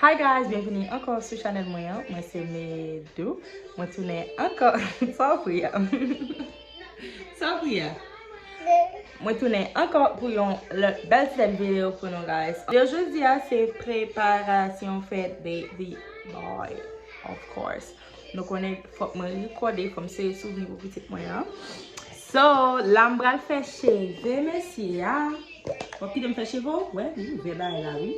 Hi guys, bienvenue encore sur channel Moana. Moi c'est Moana2. Moi tourne encore sans prière. Sans prière. Moi tourne encore pour une belle petite vidéo pour nous guys. Aujourd'hui c'est préparation fête baby boy, of course. Donc on est faut me recorder comme c'est souvenir pour petite Moana. So l'ambral fait cheveux monsieur. Pour qui me fait cheveux? Ouais, oui, je vais là oui.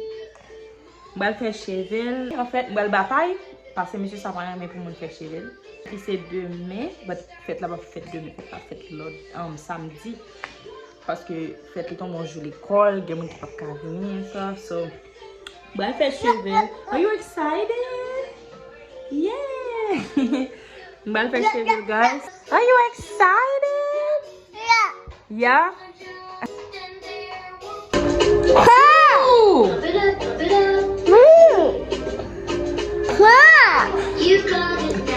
Je vais faire cheveux. En fait, je vais le bataille parce que monsieur ça va rien pour me faire cheveux. Puis c'est demain, fête là-bas fête demain, pas fête l'autre samedi parce que fête le temps on joue l'école, il y a des gens qui peuvent venir ça. So, je vais faire cheveux. Are you excited? Yeah. Je vais faire cheveux guys. Are you excited? Yeah. Oh! You got it now.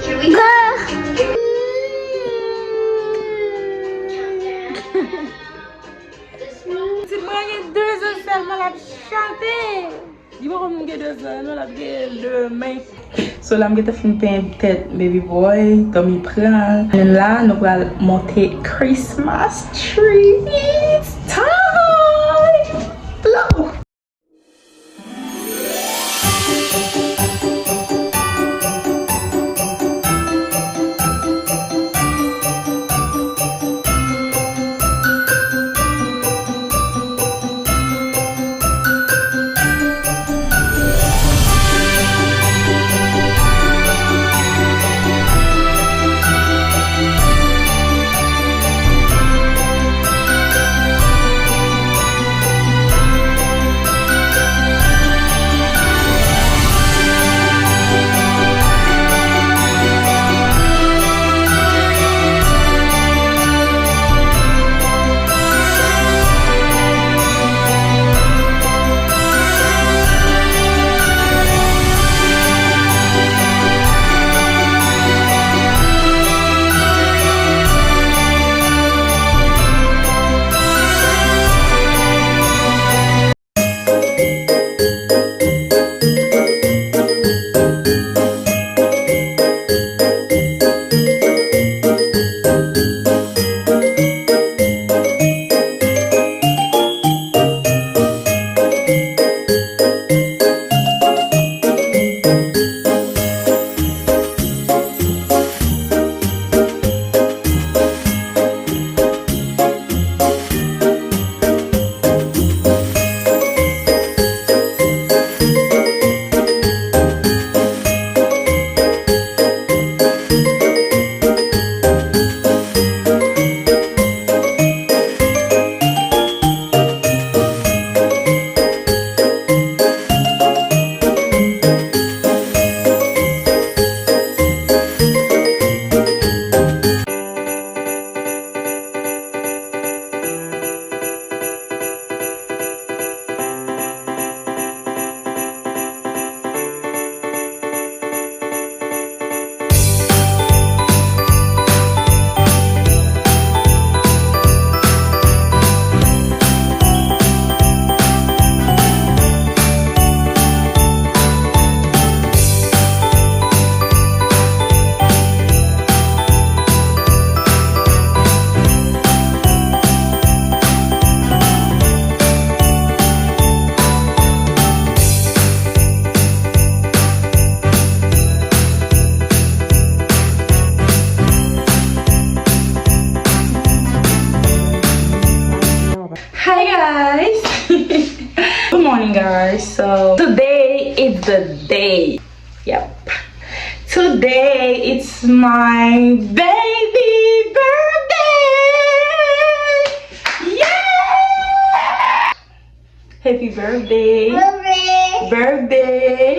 Here we go. C'est moi qui ai 2 heures seulement la chanter. Dis-moi comment j'ai 2 heures, non la demain. So là, je vais faire une tête baby boy, comme il prend. Et là, nous allons monter Christmas tree. It's time! Hello! Hi guys! Good morning guys. So today is the day. Yep. Today it's my baby birthday! Yeah! Happy birthday! Birthday!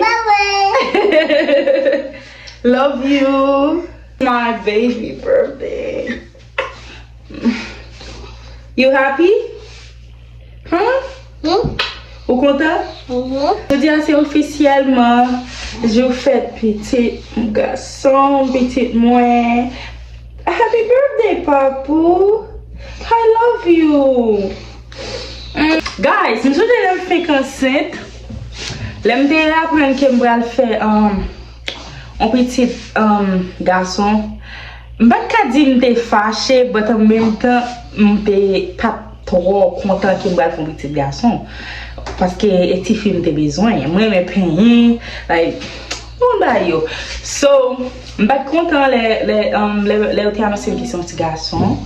Love you! My baby birthday. You happy? Hein? Vous content? Je dis c'est officiellement, je vous fais petit garçon, petite mwen. Happy birthday! birthday, Papu. I love you. Guys, je vais faire consent. L'aime de apprendre que je vais faire un petit garçon. Je ne vais pas dire que je suis fâché, mais en même temps, je ne suis pas trop content que je vais faire un petit garçon. Parce que les petits films ont besoin. Moi, je me paye. Like, so, je suis content les autres annoncés qui sont petits garçons.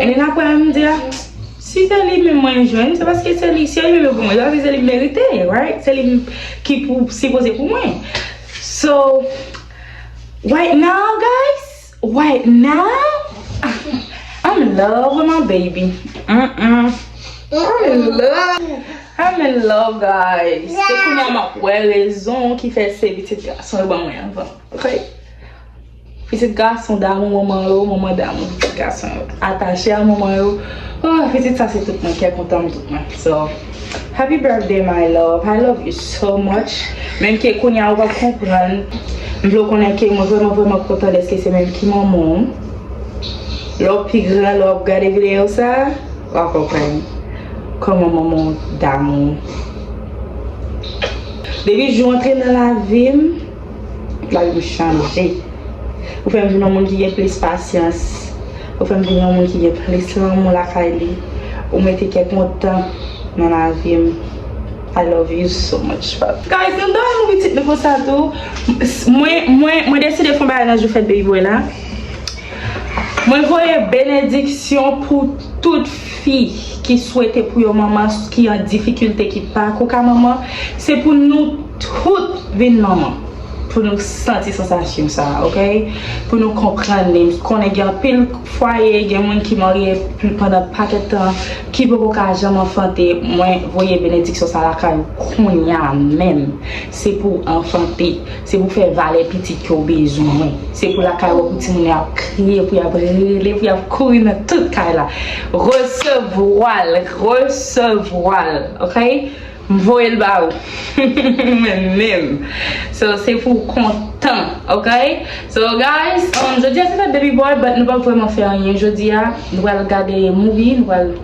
Et après, je me dis, si c'est lui moins jeune, c'est parce que c'est lui, si elle est pour moi, c'est lui mérité, right? C'est lui qui peut s'y poser pour moi. So, right now, guys, right now, I'm in love with my baby. I'm in love, guys. C'est pour moi raison qui fait ces petits garçons de bon avant, ok? Petit garçon d'amour, maman d'amour, petit garçon attaché à maman. Oh, petit ça c'est tout le monde qui est content de tout le monde. So, happy birthday, my love. I love you so much. Même que qu'on y a on va comprendre. Je veux connaître que moi vraiment content de ce que c'est même qui maman. L'autre plus grand, l'autre regarder vidéo ça, on va comprendre comment maman d'amour. Depuis que je suis entrée dans la vie, la vie changé. Vous faites venir un monde qui a plus patience. Vous faites venir un monde qui a plus l'amour la famille. Vous mettez quelqu'un content dans la vie. I love you so much. Guys, nous donnons une petite nouveau ça tout. Moi décidé de faire un bagage de fête baby boy là. Moi voyais bénédiction pour toute fille qui souhaite pour your maman qui en difficulté qui pas qu'aucun maman, c'est pour nous toutes venir maman. Pour nous sentir sensation ça, ok? Pour nous comprendre, qu'on est en pile foyer, il y a des gens qui marient pendant pas de temps, qui ne peuvent pas jamais enfanter. Moi, voyez bénédiction ça la caille, qu'on y a même. C'est pour enfanter, c'est pour faire valer petit qui a besoin. C'est pour la caille pour petit monde à crier, pour y brûler, pour y courir dans toute caille là. Recevoir, ok? Voyez le bas même. So c'est pour content, ok? So guys, je dis à cette baby boy, mais nous ne pouvons pas vraiment faire rien. Je dis à nous allons regarder movie, nous allons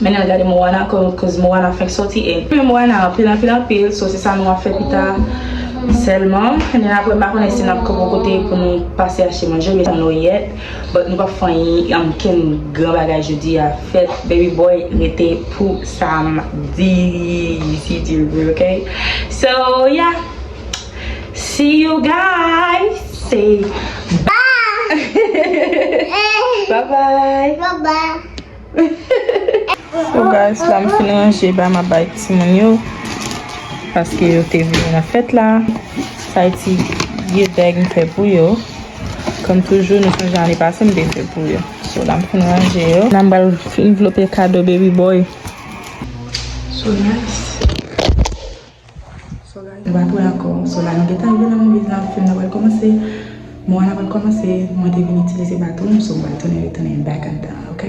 maintenant regarder Moana parce que Moana fait sortir et Moana pile, so c'est ça nous a fait plus tard seulement. Et après ma connaissance n'a pas côté pour nous passer à chez manger, mais nous yet, mais nous pas faire un grand bagage je dis à fait baby boy était pour samedi si tu veux, okay? So yeah, see you guys. Say bye. Bye bye. So guys, là je finis manger ba ma bite Simonio parce que yo t'es venu la fête là. Ça a été guidé fait pour yo. Comme toujours nous sommes jamais passé me fait pour yo. So là je finis manger yo. Là je vais envelopper cadeau baby boy. So nice. So guys, on va tout encore. So là nous avons bien dans mon business, film va commencer. Moi on va commencer, moi je vais utiliser bâton, so on va tourner back and down, OK?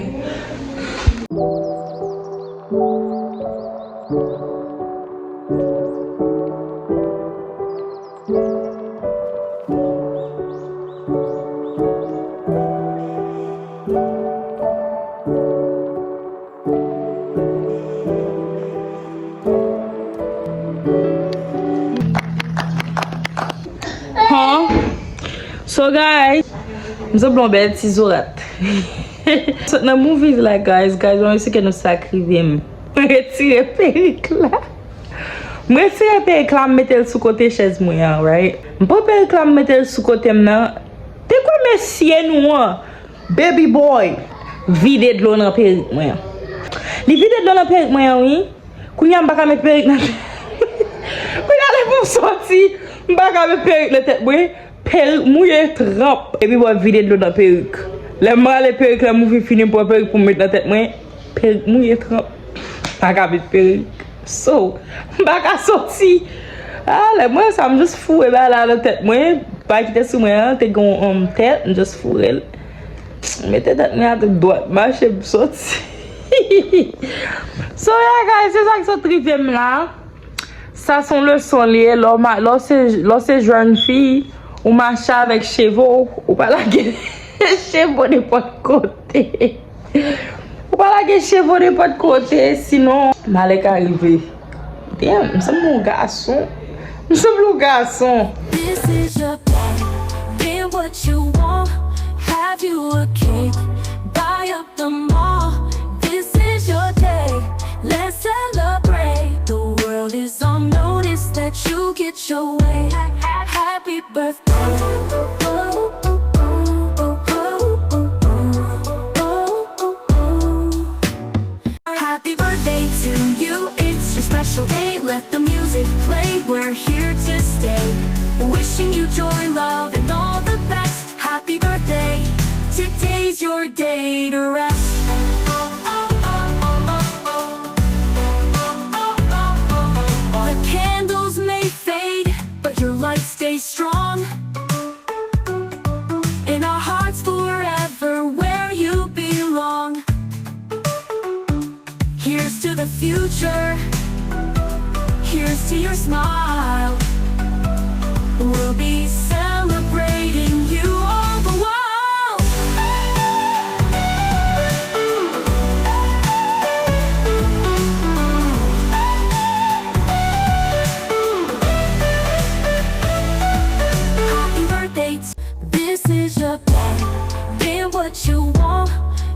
So guys, nous avons belle petite oreille. So dans movies like guys, on sait que nous sacrifions. Retirer perruque là. Moi retirer perruque là, mettre sous côté chaise moi, right? Pas perruque là mettre sous côté maintenant. T'es quoi monsieur noir? Baby boy, vide de l'eau dans perruque moi. Li vide de l'eau dans perruque moi oui. Kounya m'pa mettre perruque là. Kounya les pour sortir, m'pa mettre perruque la tête moi. Perruque mouillé trempe et puis boy vide de l'eau dans perruque. Les mal les perruques la movie fini pour perruque pour mettre dans tête moi. Perruque mouillé trempe. Pas capable perruque. So, m'pa sorti. Ah, les moi ça me juste fou et là la tête moi, pas quitter sous moi, t'es gon tête, juste fou elle. Mettez tête moi à droite, marcher sorti. So yeah guys, c'est ça que ce trivième là. Ça sont leçons liées lorsque jeune fille ou marcher avec chevaux ou pas la gueule. chevaux de pas de côté. Ou pas la chevaux de pas de côté, sinon Malek arrivé. Damn, nous sommes mon garçon. Nous sommes le garçon. This is your day, get what you want, have you a cake, buy up the mall. This is your day, let's celebrate. The world is on notice that you get your way. Happy birthday. Happy birthday to you, it's your special day. Let the music play, we're here to stay. Wishing you joy, love, and all the best. Happy birthday, today's your day to rest. The candles may fade, but your light stays strong. In our hearts forever, where you belong. Here's to the future, here's to your smile. We'll be celebrating you all the while. Happy birthday, this is your day. Get what you want,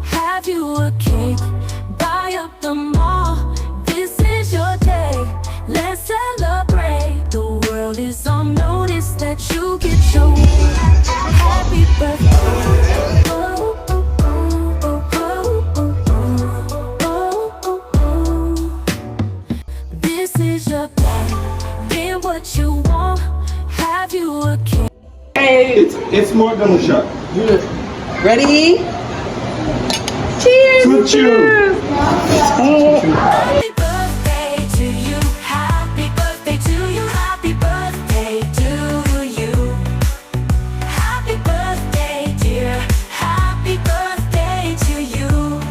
have you a cake, buy up the mall. This is your day, let's celebrate. The world is on notice that you get your way. Happy birthday. This is your day, get what you want, have you a cake. It's more than a shot. Ready? Cheers! To chew. Happy birthday to you, happy birthday to you, happy birthday to you. Happy birthday, dear, happy birthday to you.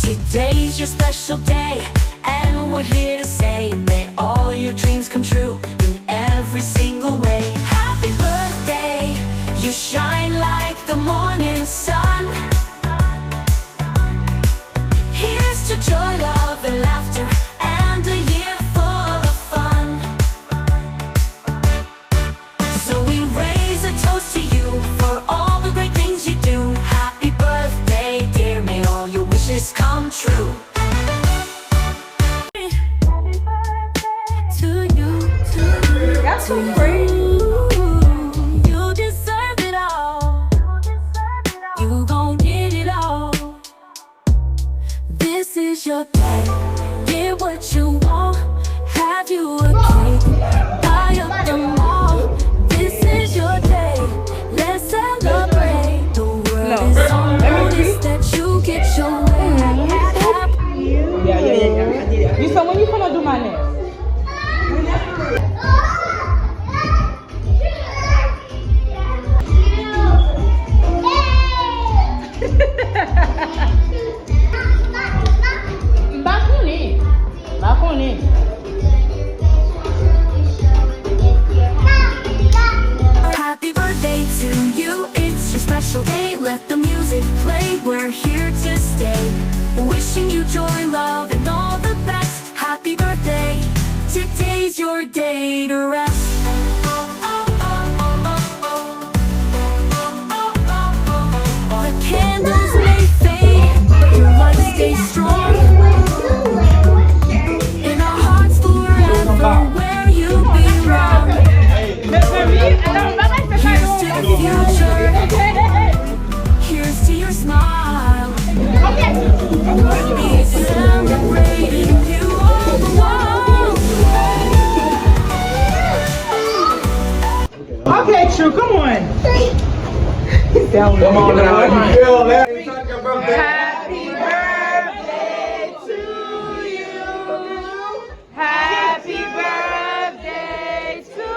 Today's your special day, and we're here to say, may all your dreams come true in every single way. Happy birthday, you shine like the morning sun. Here's to joy, love, and laughter, and a year full of fun. So we raise a toast to you for all the great things you do. Happy birthday, dear, may all your wishes come true. To you, That's so to great. you deserve it all. You gon' get it all. This is your day, get what you want, have you a cake, buy up the mall. This is your day, let's celebrate. The world is on notice that you get your way. Yeah. You saw when you gonna do my nails? Bakuni. Happy birthday to you, it's your special day. Let the music play, we're here to stay. Wishing you joy, love, and all the best. Happy birthday, today's your day to rest. The candles may fade, but your light stays strong. In our hearts forever, where you belong. Here's to the future, here's to your smile. We'll be celebrating you all the while. Okay, True, come on. Come on now, you feel that? Happy birthday to you. Happy birthday to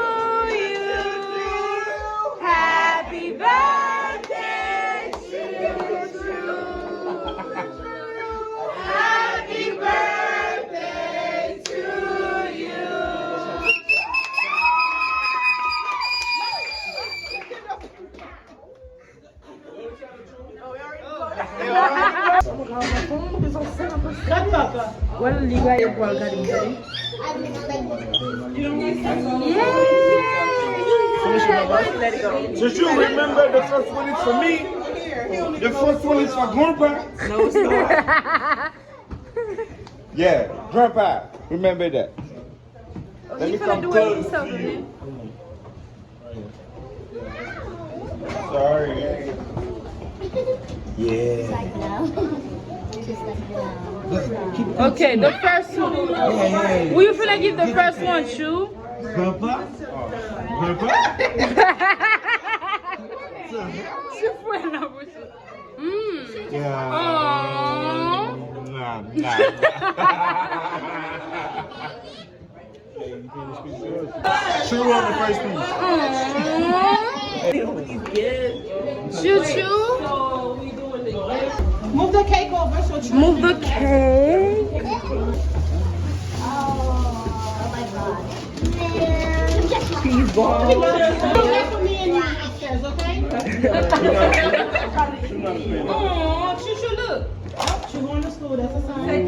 you. Happy birthday to you. Happy birthday to you. Well, you guys are welcome. So you remember the first one is for me? The first one is for Grandpa? No, it's not. Yeah, Grandpa. Remember that. Let me come close. Sorry. Yeah. Okay, the first one. Who you finna give the first one, Shu? Grandpa? Grandpa? Yeah. Nah. She won the first piece. Choo choo. Move the cake over. So Move the cake. Cheese ball. for me and you upstairs, okay? Oh, Choo, look. Choo going to school. That's a sign.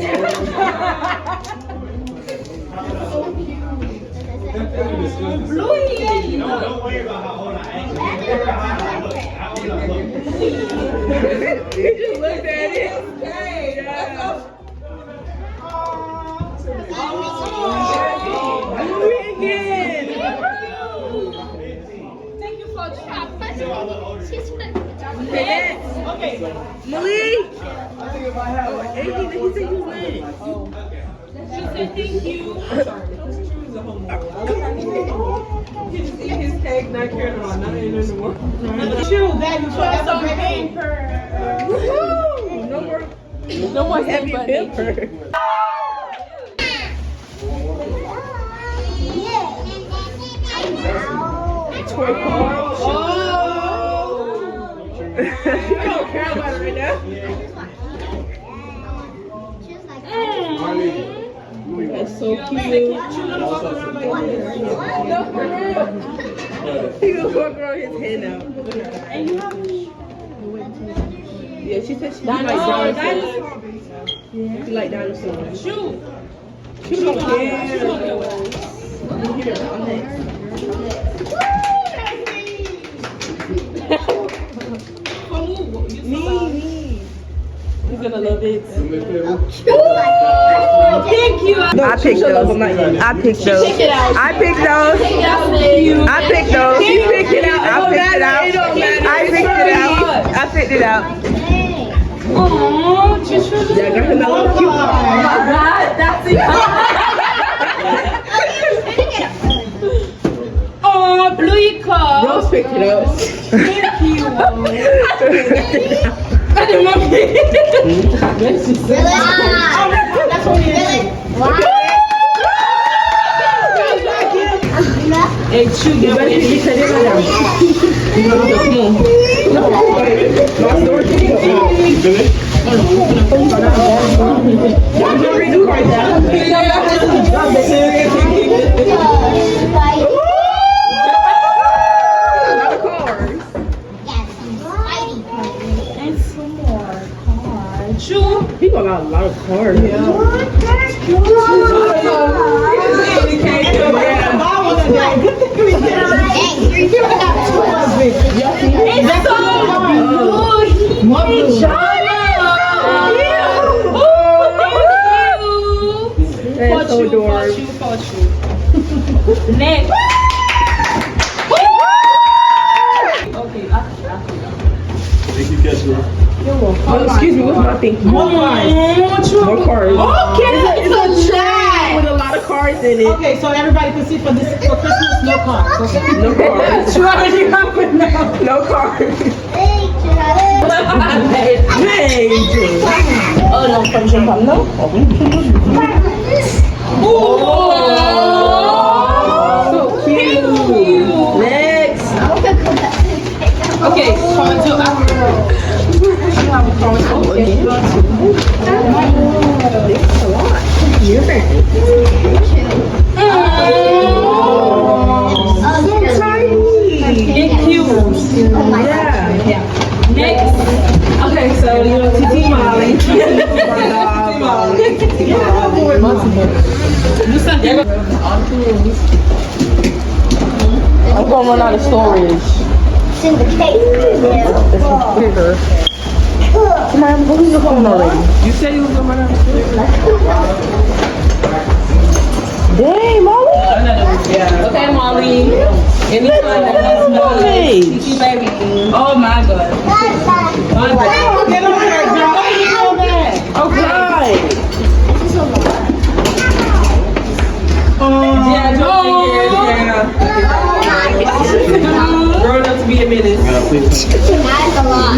Bluey. Don't worry about how old I am. You just looked at it. Hey, Thank you for Okay. Malik. He said he was late. She said thank you. He's eating his cake, not caring about nothing in the world. Choo, that you put us on No more heavy pepper. I don't care about it right now. That's so cute. He gonna walk around his head now. Yeah, she said she like dinosaurs. She like dinosaurs. Choo. She like Me. He's gonna love it. Thank you. I picked those. I picked those. I picked those. I picked those. He picked it out. I picked it out. I picked it out. I picked it out. Oh, Choo. Yeah, I got him a little cute. Oh my God, that's it. Oh, Bluey cup. Rose picked it up. Thank you. That's what it is. Hey, Choo, get ready to get it down. People got a lot of cars. Yeah. That's so adorable. Next. Thank you, Kesha. Oh, excuse me, what's my thing? More cars. More cars. Okay, it's a track with a lot of cars in it. Okay, so everybody can see for Christmas, no cars. Okay? No cars. No cars. Oh no, from Japan, no. So cute. Next. Okay, so after. Next. Okay, so you know, TT I'm going to run out of storage. It's in the cake. This is bigger. Come on, go use the phone already. You said you was gonna run out of food. Dang, Molly. Okay, Molly. Anytime that has no Kiki baby. Oh my god. Get over here, girl. Why you go back? Okay. Yeah, grown up to be a menace. That's a lot.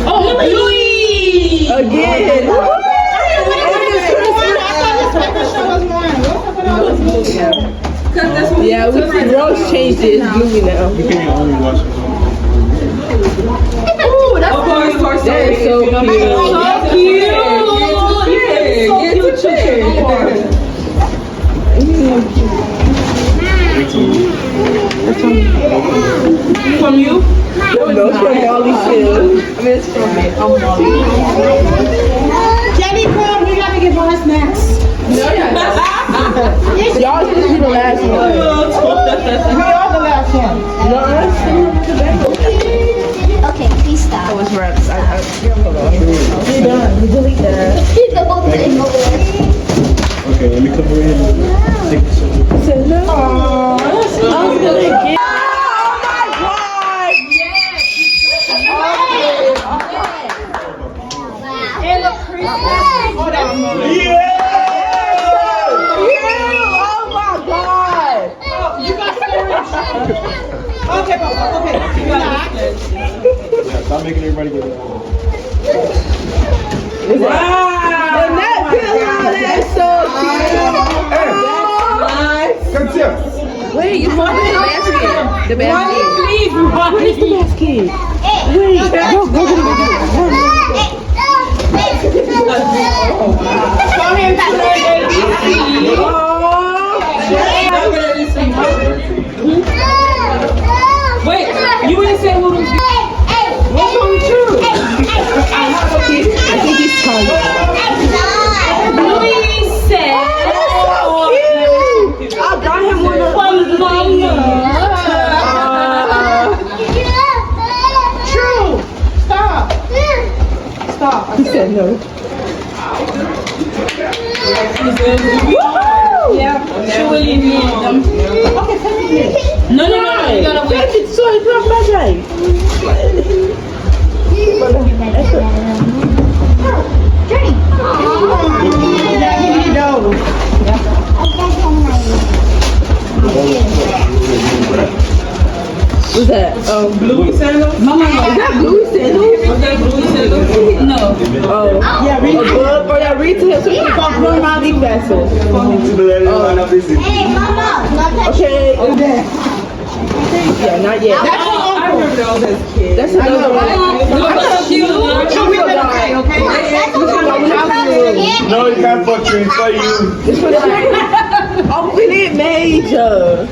Oh, Louis! Again. Yeah, Rose changed it. It's Louis now. You can only watch it. Ooh, that's of course. That is so cute. So cute. Get to chair. From you? No, it's from Molly too. I mean, it's from me. I'm Molly. Jenny, come. We gotta get more snacks. Y'all supposed to be the last one. We are the last one. No, Okay, please stop. that was reps. Hold on. You're done. You delete that. Okay, let me come over here and take this over. Said no. I was gonna get. Okay, Papa. Okay. Yeah, stop making everybody get it. Wow! And that pillow, that's so cute. Come here. Wait, you want the basket? The basket. Please, Where's the basket? Wait, go get it. Come here, wait, you didn't say what was what's wrong with you? I think he's tired. Louis said. So cute. I got him one of True. Stop. Stop. He said no. Yeah, she will leave me them. Okay, take it. No, you gotta wait. Take it, so it's not my right. Yeah, you need those. What's that? Louis sandals? Mama, is that blue sandals? Okay, Louis sandals? No. Oh, Yeah, read it. or that read to him so he can talk more about these vessels. Hey, Mama. Okay. Yeah, not yet. I remember those as a kid. That's another one. No, you can't fuck you. It's for you. This one is open it major.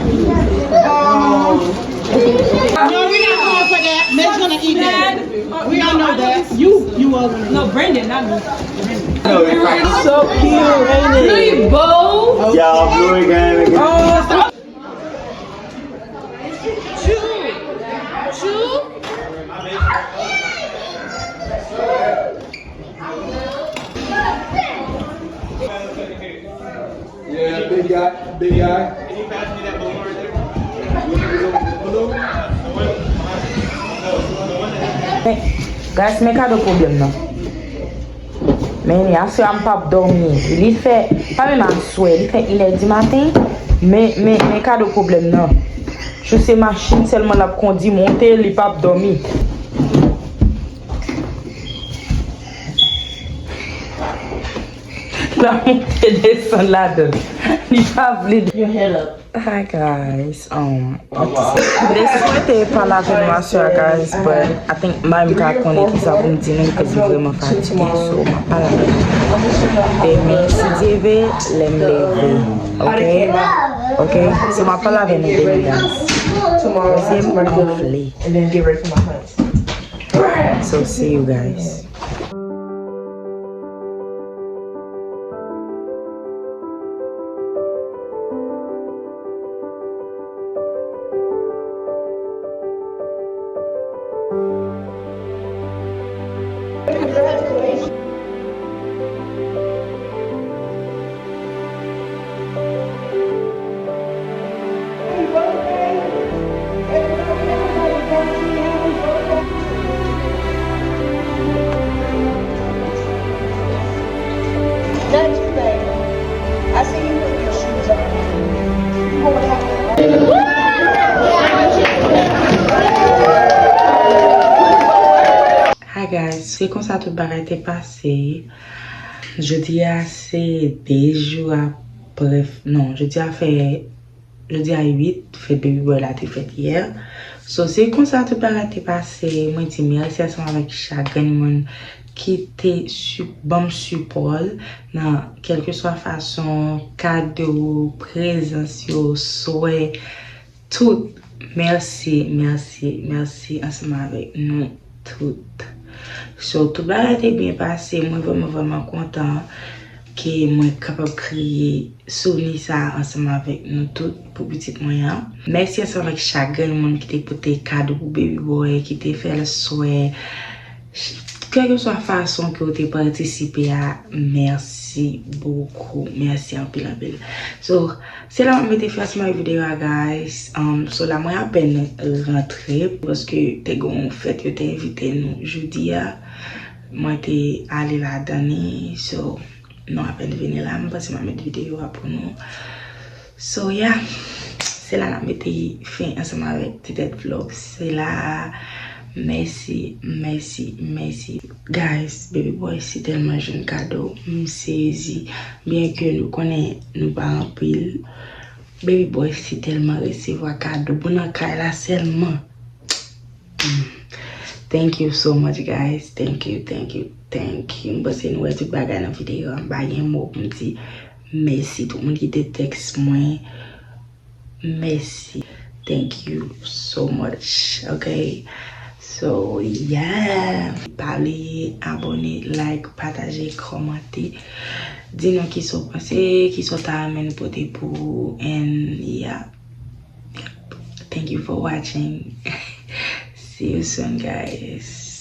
No, we not going for that. Meg's gonna eat that. We all know that. You was gonna. No, Brandon, not me. So cute, ain't it? Louis bow. Yeah, I'm blue again. Oh, stop. Yeah, big guy, big guy. Can you pass me that balloon right there? Guys, me ka do problem nan. Men y aswe am pap dormi. Li fe, pa men an swè, li fe 1h di matin. Men ka do problem nan. Chou se machine selman la kondi monte, li pap dormi. La monte descend la don. Li pap li do. Your head up. Hi guys, this sipòte pa la ven masya guys, but I think mami ka konen ki sa pou mdine because li vreman fatike, so ma pa la ven. Demi si dieve, lem leve, ok? So ma pa la ven e demi guys. Deuxième enflé. And then get ready for my hunt. So see you guys. guys, c'est comme ça tout bagay te passé. Jeudi à c'est 2 jours après, non, jeudi à 8, fait baby boy là te fait hier. So c'est comme ça tout bagay te passé. Moi dis merci ensemble avec chaque monde qui te bon support dans quelle que soit façon, cadeau, présence, souhait, tout. Merci ensemble avec nous toutes. So, tout bagay te bien passé, moi vraiment content que moi capable de créer souvenir ça ensemble avec nous toutes pour petit moyen. Merci ensemble avec chaque monde qui t'a porté cadeau pour baby boy, qui t'a fait le souhait. Quelle que soit la façon que vous avez participé à, merci beaucoup. Merci en pile. So, c'est là que je vais faire ma vidéo, guys. So, là, moi, à peine rentré parce que t'es gon fait que t'es invité nous jeudi. Moi, t'es allé là-dedans. So, non, à peine venir là, parce que je vais mettre vidéo pour nous. So, yeah. C'est là que je vais faire ensemble avec peut-être vlog. C'est là. Merci. Guys, baby boy, c'est tellement jeune cadeau. Saisi. Bien que nous connaissons, nous pas en pile. Baby boy, c'est tellement recevoir cadeau. Bon, là seulement. Thank you so much, guys. Thank you. Parce que nous avons tout bagay dans la vidéo. Je un mot pour me dire merci. Tout le monde qui te texte moi. Merci. Thank you so much. Okay. So, yeah. Parlez, abonnez, like, partagez, commentez. Dis-nous qui sont passés, qui sont amenés pour and yeah. Thank you for watching. See you soon, guys.